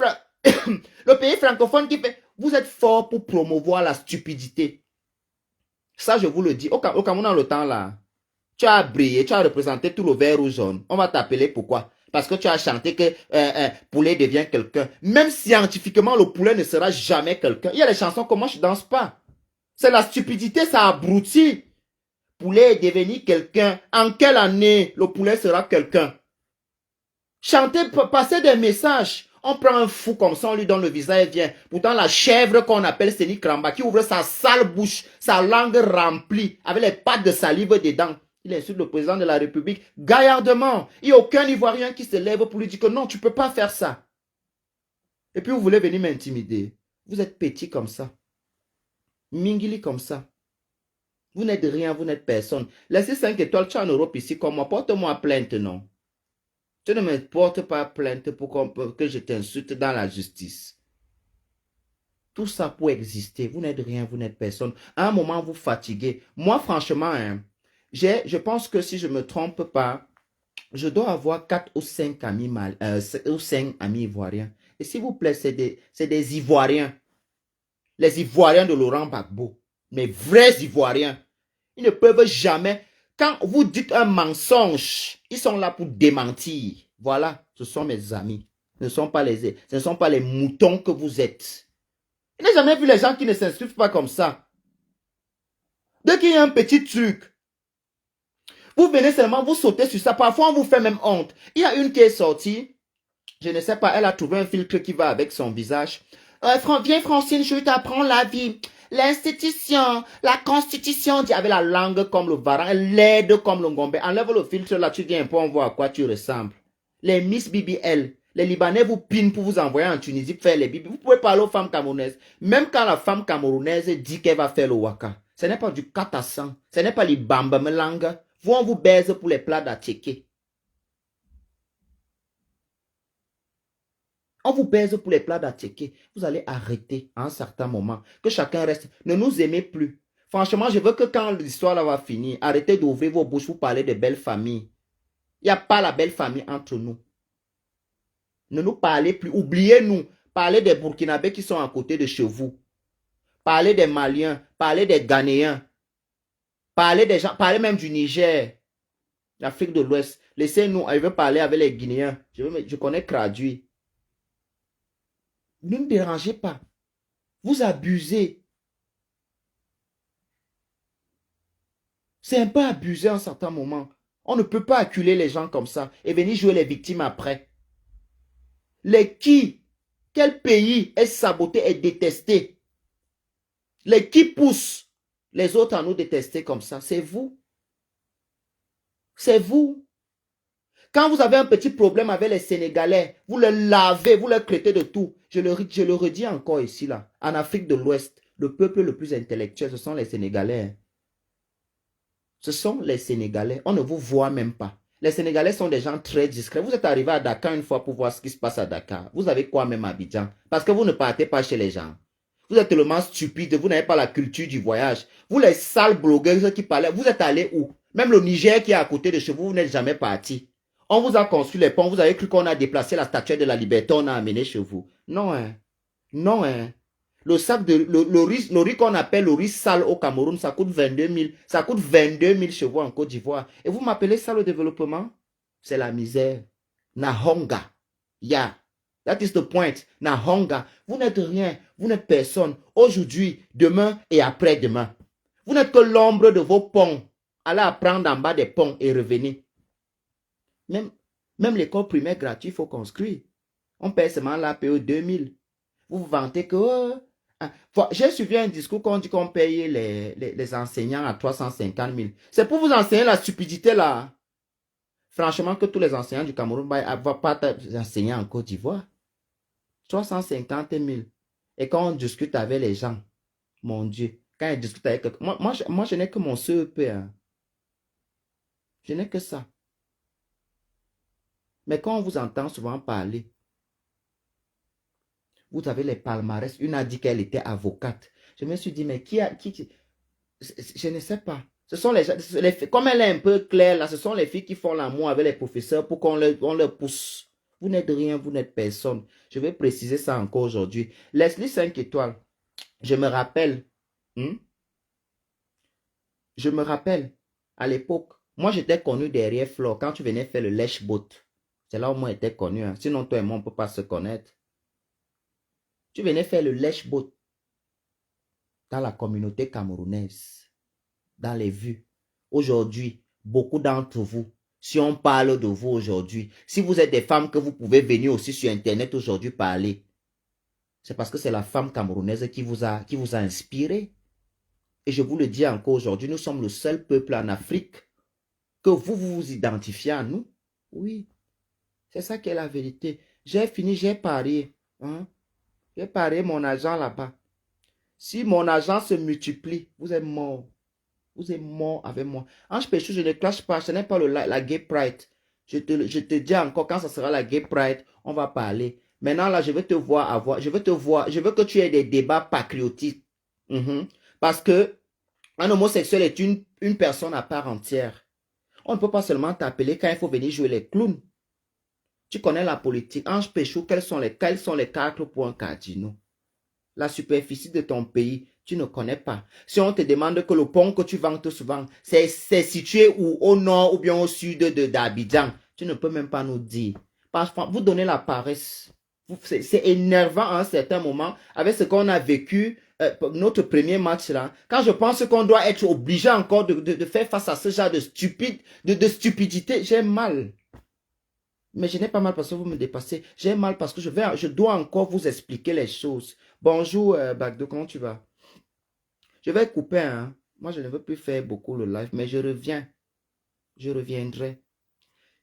A: le pays francophone qui fait... Vous êtes fort pour promouvoir la stupidité. Ça, je vous le dis. Au Cameroun, dans le temps, là, tu as brillé, tu as représenté tout le vert ou jaune. On va t'appeler pourquoi? Parce que tu as chanté que poulet devient quelqu'un. Même scientifiquement, le poulet ne sera jamais quelqu'un. Il y a des chansons comme moi, je ne danse pas. C'est la stupidité, ça abrutit. Poulet est devenu quelqu'un. En quelle année le poulet sera quelqu'un? Chanter, passer des messages. On prend un fou comme ça, on lui donne le visa et vient. Pourtant, la chèvre qu'on appelle Séni Kramba, qui ouvre sa sale bouche, sa langue remplie, avec les pattes de salive dedans. Il insulte le président de la République gaillardement. Il n'y a aucun Ivoirien qui se lève pour lui dire que non, tu ne peux pas faire ça. Et puis vous voulez venir m'intimider. Vous êtes petit comme ça. Mingili comme ça. Vous n'êtes rien, vous n'êtes personne. Laissez 5 étoiles, tu es en Europe ici comme moi. Porte-moi plainte, non. Tu ne me portes pas plainte pour que je t'insulte dans la justice. Tout ça pour exister. Vous n'êtes rien, vous n'êtes personne. À un moment, vous fatiguez. Moi, franchement, hein, je pense que si je ne me trompe pas, je dois avoir 4 ou 5 amis, ou 5 amis ivoiriens. Et s'il vous plaît, c'est des Ivoiriens. Les Ivoiriens de Laurent Gbagbo. Mais vrais Ivoiriens. Ils ne peuvent jamais... Quand vous dites un mensonge, ils sont là pour démentir. Voilà, ce sont mes amis. Ce ne sont pas les moutons que vous êtes. Je n'ai jamais vu les gens qui ne s'inscrivent pas comme ça. Dès qu'il y a un petit truc, vous venez seulement, vous sautez sur ça. Parfois, on vous fait même honte. Il y a une qui est sortie. Je ne sais pas, elle a trouvé un filtre qui va avec son visage. Viens Francine, je vais t'apprendre la vie. L'institution, la constitution, dit avec la langue comme le varan, elle l'aide comme le gombe. Enlève le filtre là, tu viens un peu, on voit à quoi tu ressembles. Les Miss BBL, les Libanais vous pinent pour vous envoyer en Tunisie pour faire les bibi. Vous pouvez parler aux femmes camerounaises. Même quand la femme camerounaise dit qu'elle va faire le waka, ce n'est pas du katassan, ce n'est pas les bambam langue. Vous, on vous baise pour les plats d'attiqué. On vous baise pour les plats d'attiqué. Vous allez arrêter à un certain moment. Que chacun reste. Ne nous aimez plus. Franchement, je veux que quand l'histoire va finir, arrêtez d'ouvrir vos bouches pour parler de belles familles. Il n'y a pas la belle famille entre nous. Ne nous parlez plus. Oubliez-nous. Parlez des Burkinabés qui sont à côté de chez vous. Parlez des Maliens. Parlez des Ghanéens. Parlez des gens. Parlez même du Niger. L'Afrique de l'Ouest. Laissez-nous. Je veux parler avec les Guinéens. Je connais traduit. Ne me dérangez pas. Vous abusez. C'est un peu abusé à un certain moment. On ne peut pas acculer les gens comme ça et venir jouer les victimes après. Les qui? Quel pays est saboté et détesté? Les qui poussent les autres à nous détester comme ça? C'est vous. C'est vous. Quand vous avez un petit problème avec les Sénégalais, vous le lavez, vous le traitez de tout. Je le redis encore ici, là. En Afrique de l'Ouest, le peuple le plus intellectuel, ce sont les Sénégalais. Ce sont les Sénégalais. On ne vous voit même pas. Les Sénégalais sont des gens très discrets. Vous êtes arrivé à Dakar une fois pour voir ce qui se passe à Dakar. Vous avez quoi même à Abidjan? Parce que vous ne partez pas chez les gens. Vous êtes tellement stupide, vous n'avez pas la culture du voyage. Vous les sales blogueurs qui parlaient, vous êtes allés où? Même le Niger qui est à côté de chez vous, vous n'êtes jamais parti. On vous a construit les ponts, vous avez cru qu'on a déplacé la statue de la liberté, on a amené chez vous. Non, hein. Non, hein. Le sac de le riz qu'on appelle le riz sale au Cameroun, ça coûte 22 000. Ça coûte 22 000 chez vous en Côte d'Ivoire. Et vous m'appelez ça le développement? C'est la misère. Nahonga. Yeah. That is the point. Nahonga. Vous n'êtes rien. Vous n'êtes personne. Aujourd'hui, demain et après-demain. Vous n'êtes que l'ombre de vos ponts. Allez apprendre en bas des ponts et revenez. Même l'école primaire gratuite, il faut construire. On paye seulement l'APE 2000. Vous vous vantez que... J'ai suivi un discours qu'on dit qu'on paye les enseignants à 350 000. C'est pour vous enseigner la stupidité là. Franchement, que tous les enseignants du Cameroun ne vont pas enseigner en Côte d'Ivoire. 350 000. Et quand on discute avec les gens, mon Dieu, quand ils discutent avec... Moi, je n'ai que mon CEP. Hein. Je n'ai que ça. Mais quand on vous entend souvent parler, vous avez les palmarès. Une a dit qu'elle était avocate. Je me suis dit, mais je ne sais pas. Ce sont les filles, comme elle est un peu claire là, ce sont les filles qui font l'amour avec les professeurs pour qu'on leur pousse. Vous n'êtes rien, vous n'êtes personne. Je vais préciser ça encore aujourd'hui. Leslie 5 étoiles. Je me rappelle. Je me rappelle, à l'époque, moi j'étais connu derrière Flore. Quand tu venais faire le lèche-bot, c'est là où moi j'étais connu. Hein. Sinon, toi et moi, on ne peut pas se connaître. Tu venais faire le lèche-bot dans la communauté camerounaise, dans les vues. Aujourd'hui, beaucoup d'entre vous, si on parle de vous aujourd'hui, si vous êtes des femmes que vous pouvez venir aussi sur Internet aujourd'hui parler, c'est parce que c'est la femme camerounaise qui vous a inspiré. Et je vous le dis encore aujourd'hui, nous sommes le seul peuple en Afrique que vous identifiez à nous. Oui, c'est ça qui est la vérité. J'ai fini, j'ai parié. Hein? J'ai parié mon argent là-bas. Si mon argent se multiplie, vous êtes mort. Vous êtes mort avec moi. Ange Péchou, je ne clash pas. Ce n'est pas la Gay Pride. Je te dis encore, quand ça sera la Gay Pride, on va parler. Maintenant, là, je veux te voir je veux que tu aies des débats patriotiques. Parce que un homosexuel est une personne à part entière. On ne peut pas seulement t'appeler quand il faut venir jouer les clowns. Tu connais la politique. Ange Péchou, quels sont les 4 points cardinaux? La superficie de ton pays, tu ne connais pas. Si on te demande que le pont que tu vantes souvent, c'est situé où, au nord ou bien au sud d'Abidjan, tu ne peux même pas nous dire. Parfois, vous donnez la paresse. C'est énervant à un certain moment avec ce qu'on a vécu, notre premier match là. Quand je pense qu'on doit être obligé encore de faire face à ce genre de stupidité, j'ai mal. Mais je n'ai pas mal parce que vous me dépassez. J'ai mal parce que je dois encore vous expliquer les choses. Bonjour, Bagdo, comment tu vas? Je vais couper, hein. Moi, je ne veux plus faire beaucoup le live, mais je reviens. Je reviendrai.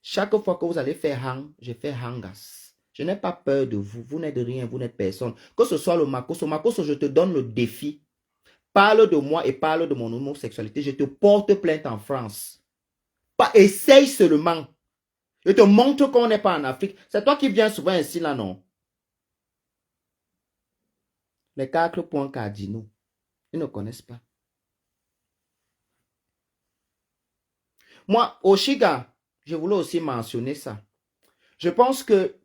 A: Chaque fois que vous allez faire hang, je fais hangas. Je n'ai pas peur de vous. Vous n'êtes rien, vous n'êtes personne. Que ce soit le Makoso. Makoso, je te donne le défi. Parle de moi et parle de mon homosexualité. Je te porte plainte en France. Pas, essaye seulement. Je te montre qu'on n'est pas en Afrique. C'est toi qui viens souvent ici, là, non? Les 4 points cardinaux. Ils ne connaissent pas. Moi, Oshiga, je voulais aussi mentionner ça. Je pense que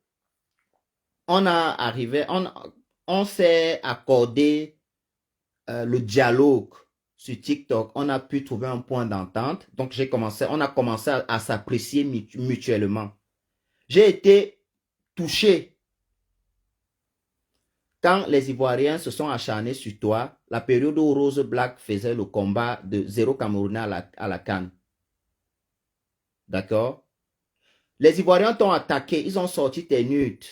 A: on s'est accordé le dialogue sur TikTok. On a pu trouver un point d'entente. Donc, on a commencé à s'apprécier mutuellement. J'ai été touché quand les Ivoiriens se sont acharnés sur toi, la période où Rose Black faisait le combat de 0 Camerounais à la CAN. D'accord? Les Ivoiriens t'ont attaqué, ils ont sorti tes nudes.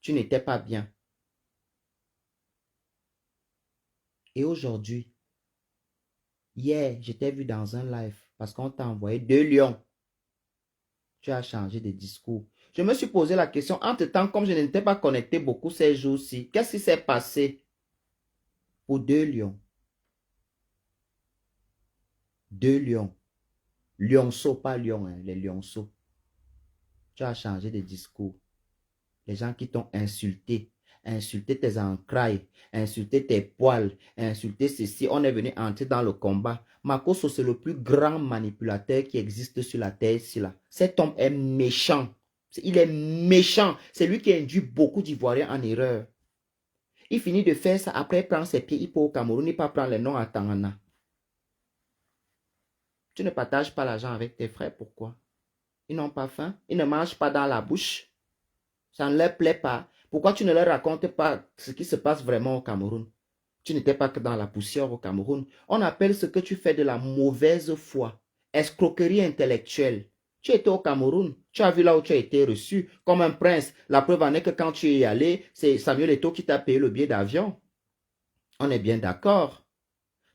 A: Tu n'étais pas bien. Et aujourd'hui, hier, je t'ai vu dans un live parce qu'on t'a envoyé 2 lions. Tu as changé de discours. Je me suis posé la question, entre-temps, comme je n'étais pas connecté beaucoup ces jours-ci, qu'est-ce qui s'est passé pour 2 lions? 2 lions. Lionceau, pas lion, hein, les lionceaux. Tu as changé de discours. Les gens qui t'ont insulté, insulté tes entrailles, insulté tes poils, insulté ceci. On est venu entrer dans le combat. Makoso, c'est le plus grand manipulateur qui existe sur la terre ici, là. Cet homme est méchant. Il est méchant. C'est lui qui induit beaucoup d'Ivoiriens en erreur. Il finit de faire ça. Après, il prend ses pieds. Il peut au Cameroun. Il peut prendre les noms à Tangana. Tu ne partages pas l'argent avec tes frères. Pourquoi? Ils n'ont pas faim. Ils ne mangent pas dans la bouche. Ça ne leur plaît pas. Pourquoi tu ne leur racontes pas ce qui se passe vraiment au Cameroun? Tu n'étais pas que dans la poussière au Cameroun. On appelle ce que tu fais de la mauvaise foi. Escroquerie intellectuelle. Tu étais au Cameroun. Tu as vu là où tu as été reçu comme un prince. La preuve en est que quand tu y es allé, c'est Samuel Eto'o qui t'a payé le billet d'avion. On est bien d'accord.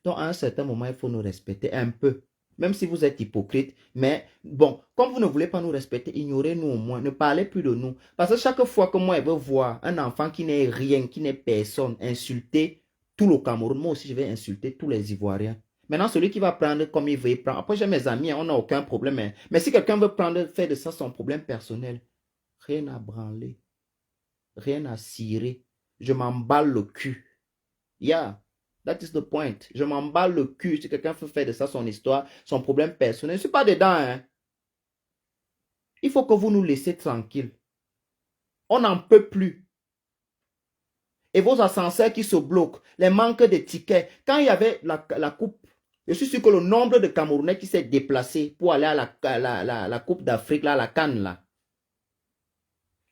A: Donc à un certain moment, il faut nous respecter un peu. Même si vous êtes hypocrite, mais bon, comme vous ne voulez pas nous respecter, ignorez-nous au moins, ne parlez plus de nous. Parce que chaque fois que moi, je veux voir un enfant qui n'est rien, qui n'est personne, insulter tout le Cameroun, moi aussi, je vais insulter tous les Ivoiriens. Maintenant, celui qui va prendre comme il veut, il prend. Après, j'ai mes amis, on n'a aucun problème. Hein. Mais si quelqu'un veut prendre, faire de ça son problème personnel, rien à branler, rien à cirer. Je m'emballe le cul. Yeah. That is the point. Je m'emballe le cul. Si quelqu'un veut faire de ça son histoire, son problème personnel, je ne suis pas dedans. Hein. Il faut que vous nous laissiez tranquilles. On n'en peut plus. Et vos ascenseurs qui se bloquent, les manques de tickets. Quand il y avait la coupe, je suis sûr que le nombre de Camerounais qui s'est déplacé pour aller à la Coupe d'Afrique, là, à la CAN, là,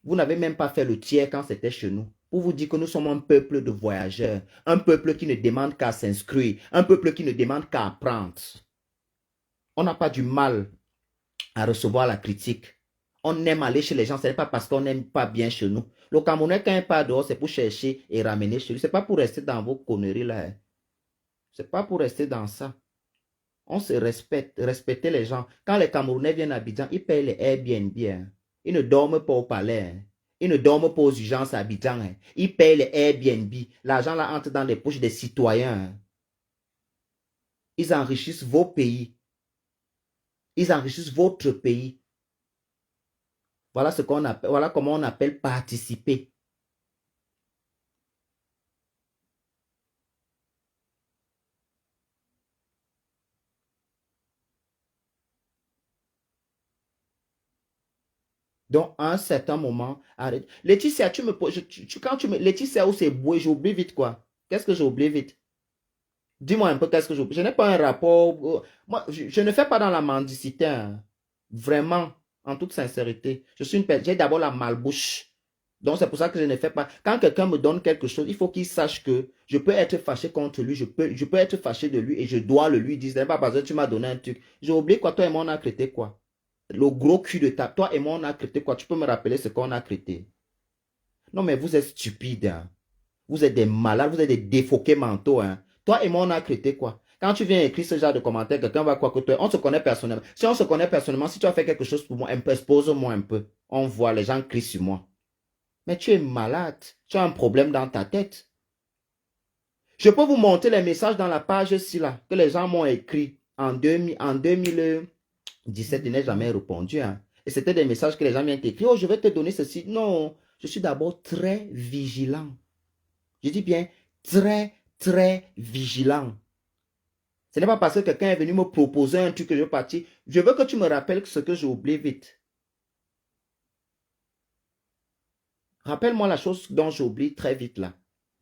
A: vous n'avez même pas fait le tiers quand c'était chez nous. Pour vous dire que nous sommes un peuple de voyageurs, un peuple qui ne demande qu'à s'inscrire, un peuple qui ne demande qu'à apprendre. On n'a pas du mal à recevoir la critique. On aime aller chez les gens, ce n'est pas parce qu'on n'aime pas bien chez nous. Le Camerounais, quand il part dehors, c'est pour chercher et ramener chez lui. Ce n'est pas pour rester dans vos conneries là. Ce n'est pas pour rester dans ça. On se respecte, respectez les gens. Quand les Camerounais viennent à Abidjan, ils payent les Airbnb. Hein. Ils ne dorment pas au palais. Hein. Ils ne dorment pas aux urgences à Abidjan. Hein. Ils payent les Airbnb. L'argent là entre dans les poches des citoyens. Hein. Ils enrichissent vos pays. Ils enrichissent votre pays. Voilà ce qu'on appelle, voilà comment on appelle participer. Donc, à un certain moment, arrête. Laetitia, tu me poses, quand tu me, Laetitia, où c'est boué, j'oublie vite quoi. Qu'est-ce que j'oublie vite? Dis-moi un peu qu'est-ce que j'oublie. Je n'ai pas un rapport. Moi, je ne fais pas dans la mendicité. Hein. Vraiment. En toute sincérité. J'ai d'abord la malbouche. Donc, c'est pour ça que je ne fais pas. Quand quelqu'un me donne quelque chose, il faut qu'il sache que je peux être fâché contre lui, je peux être fâché de lui et je dois le lui dire. Ce n'est pas parce que tu m'as donné un truc. J'ai oublié quoi, toi et moi, on a traité quoi? Le gros cul de ta. Toi et moi, on a traité quoi? Tu peux me rappeler ce qu'on a traité? Non, mais vous êtes stupides. Hein. Vous êtes des malades, vous êtes des défoqués mentaux. Hein. Toi et moi, on a traité quoi? Quand tu viens écrire ce genre de commentaires, quelqu'un va croire que toi, on se connaît personnellement. Si on se connaît personnellement, si tu as fait quelque chose pour moi, expose-moi un peu. On voit, les gens crient sur moi. Mais tu es malade. Tu as un problème dans ta tête. Je peux vous montrer les messages dans la page ci là, que les gens m'ont écrit en 2017. Je n'ai jamais répondu. Hein. Et c'était des messages que les gens m'ont écrit. Oh, je vais te donner ceci. Non, je suis d'abord très vigilant. Je dis bien très, très vigilant. Ce n'est pas parce que quelqu'un est venu me proposer un truc que je veux partir. Je veux que tu me rappelles ce que j'ai oublié vite. Rappelle-moi la chose dont j'oublie très vite là.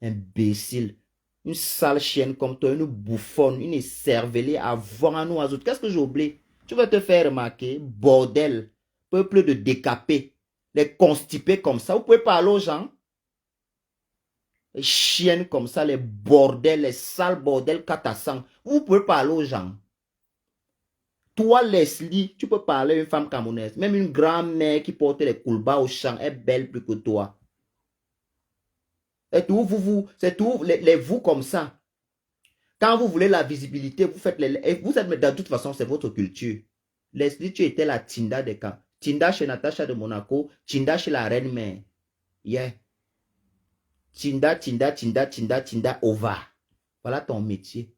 A: Imbécile. Une sale chienne comme toi, une bouffonne, une écervelée à voir à nous autres. Qu'est-ce que j'oublie? Tu vas te faire remarquer, bordel. Peuple de décapés. Les constipés comme ça. Vous pouvez parler aux gens? Les chiennes comme ça, les bordels, les sales bordels catassants. Vous pouvez parler aux gens. Toi, Leslie, tu peux parler à une femme camerounaise. Même une grand-mère qui porte les coulbas au champ est belle plus que toi. C'est tout, c'est tout, les vous comme ça. Quand vous voulez la visibilité, vous faites les... Vous êtes, de toute façon, c'est votre culture. Leslie, tu étais la Tinda des camps. Tinda chez Natacha de Monaco, Tinda chez la reine-mère. Yeah. Tinda, Ova. Voilà ton métier.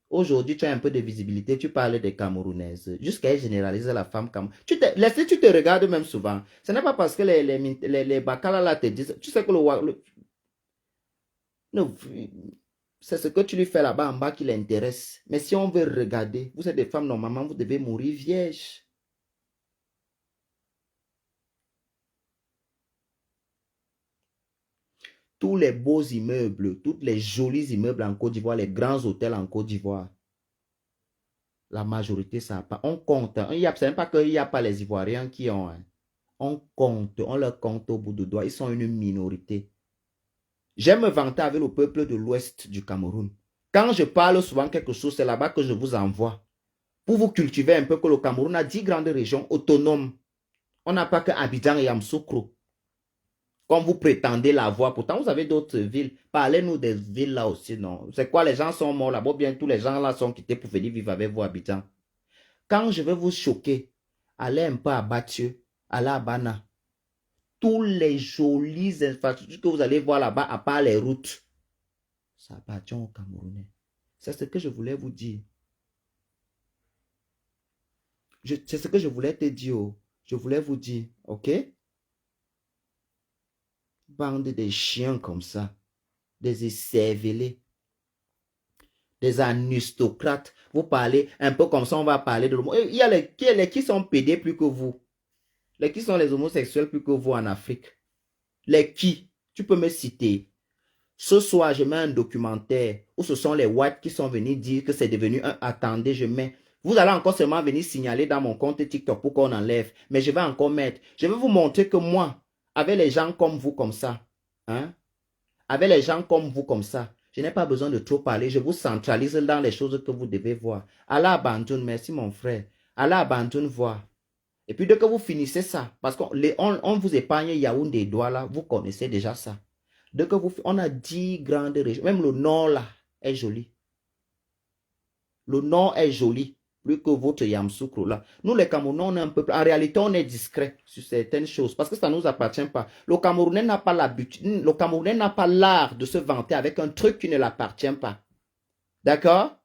A: Aujourd'hui, tu as un peu de visibilité, tu parles des Camerounaises. Jusqu'à généraliser la femme camerounaise. Leslie, tu te regardes même souvent. Ce n'est pas parce que les bacala là te disent... Tu sais que non, c'est ce que tu lui fais là-bas en bas qui l'intéresse. Mais si on veut regarder, vous êtes des femmes, normalement, vous devez mourir vierge. Tous les beaux immeubles, tous les jolis immeubles en Côte d'Ivoire, les grands hôtels en Côte d'Ivoire, la majorité, ça n'a pas. On compte. Ce n'est pas qu'il n'y a pas les Ivoiriens qui ont. Hein. On compte, on leur compte au bout du doigt. Ils sont une minorité. J'aime me vanter avec le peuple de l'ouest du Cameroun. Quand je parle souvent quelque chose, c'est là-bas que je vous envoie. Pour vous cultiver un peu que le Cameroun a 10 grandes régions autonomes. On n'a pas que Abidjan et Yamoussoukro. Comme vous prétendez l'avoir. Pourtant, vous avez d'autres villes. Parlez-nous des villes là aussi, non? C'est quoi, les gens sont morts là-bas? Bien, tous les gens là sont quittés pour venir vivre avec vous à Abidjan. Quand je vais vous choquer, allez un peu à Bathieu, allez à Bana. Tous les jolis infrastructures que vous allez voir là-bas, à part les routes, ça appartient aux Camerounais. C'est ce que je voulais vous dire. C'est ce que je voulais te dire. Je voulais vous dire, ok? Bande de chiens comme ça, des écervelés, des aristocrates. Vous parlez un peu comme ça, on va parler de l'homo. Il y a les qui sont pédés plus que vous. Les qui sont les homosexuels plus que vous en Afrique. Les qui? Tu peux me citer. Ce soir, je mets un documentaire où ce sont les whites qui sont venus dire que c'est devenu un... Attendez, je mets... Vous allez encore seulement venir signaler dans mon compte TikTok pour qu'on enlève. Mais je vais encore mettre. Je vais vous montrer que moi, avec les gens comme vous comme ça, hein, avec les gens comme vous comme ça, je n'ai pas besoin de trop parler. Je vous centralise dans les choses que vous devez voir. Allah abandonne, merci mon frère. Allah abandonne voir. Et puis dès que vous finissez ça, parce qu'on on vous épargne Yaoundé et Douala, vous connaissez déjà ça. Dès que on a 10 grandes régions. Même le nord là est joli. Le nord est joli. Plus que votre Yamoussoukro là. Nous les Camerounais, on est un peu... En réalité, on est discret sur certaines choses. Parce que ça ne nous appartient pas. Le Camerounais n'a pas l'habitude. Le Camerounais n'a pas l'art de se vanter avec un truc qui ne l'appartient pas. D'accord?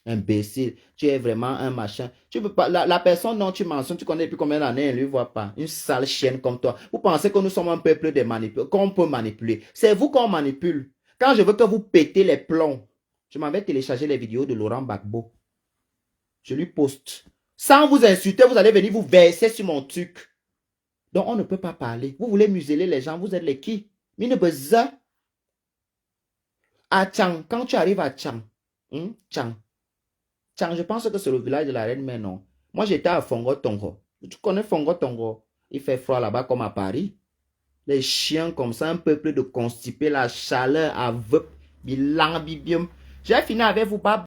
A: Imbécile, tu es vraiment un machin. Tu peux pas, la personne dont tu mentionnes, tu connais depuis combien d'années, elle ne lui voit pas. Une sale chienne comme toi. Vous pensez que nous sommes un peuple de manipulateurs, qu'on peut manipuler. C'est vous qu'on manipule. Quand je veux que vous pétez les plombs, je m'en vais télécharger les vidéos de Laurent Gbagbo. Je lui poste. Sans vous insulter, vous allez venir vous verser sur mon truc. Donc on ne peut pas parler. Vous voulez museler les gens, vous êtes les qui? Mine beza. À Tchang, quand tu arrives à Tchang, Tchang, je pense que c'est le village de la reine, mais non. Moi, j'étais à Fongo-Tongo. Tu connais Fongo-Tongo? Il fait froid là-bas comme à Paris. Les chiens comme ça, un peuple de constipés, la chaleur aveugle, bilan, bibium. J'ai fini avec vous, bye.